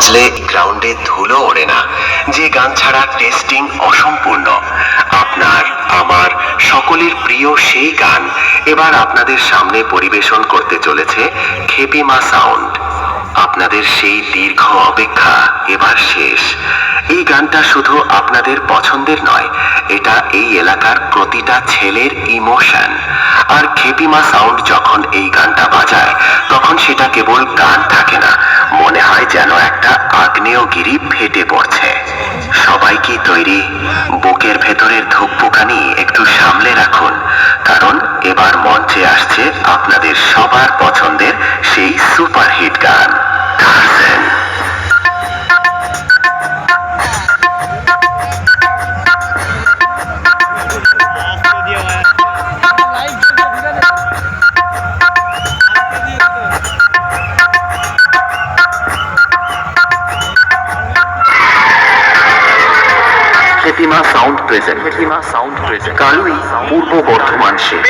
বাজলে গ্রাউন্ডে ধুলো ওড়ে না, যে গান ছাড়া টেস্টিং অসম্পূর্ণ। আপনার, আমার, সকলের প্রিয় সেই গান এবার আপনাদের সামনে পরিবেশন করতে চলেছে খেপিমা সাউন্ড। আপনাদের সেই দীর্ঘ অপেক্ষা এবার শেষ। এই গানটা শুধু আপনাদের পছন্দের নয়, এটা এই এলাকার প্রতিটা ছেলের ইমোশন। আর খেপিমা সাউন্ড যখন এই গানটা বাজায়, তখন সেটা কেবল গান থাকে না, মনে হয় যেন একটা আগ্নেয়গিরি ফেটে পড়ছে। সবাই কি তৈরি? বুকের ভেতরের ধুকপুকানি একটু সামলে রাখুন, কারণ এবার মঞ্চে আসছে আপনাদের সবার পছন্দের সেই সুপারহিট গান টারজান। খেপিমা সাউন্ড প্রেজেন্ট, কালুই, পূর্ব বর্ধমান শেখ।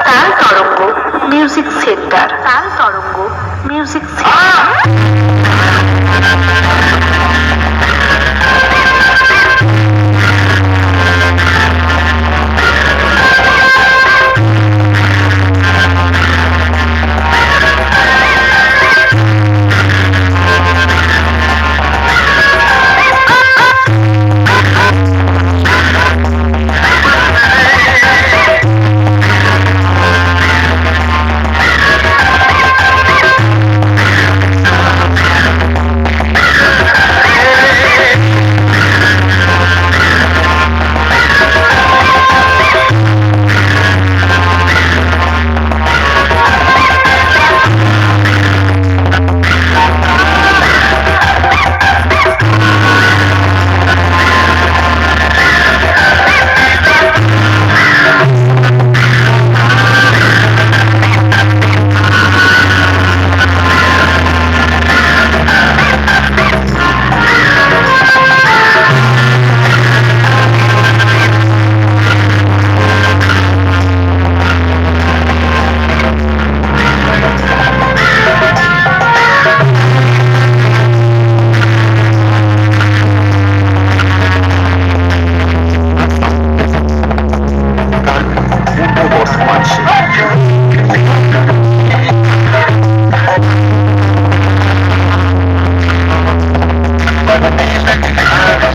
তাল তরঙ্গ মিউজিক সেন্টার, তাল তরঙ্গ মিউজিক সেন্টার।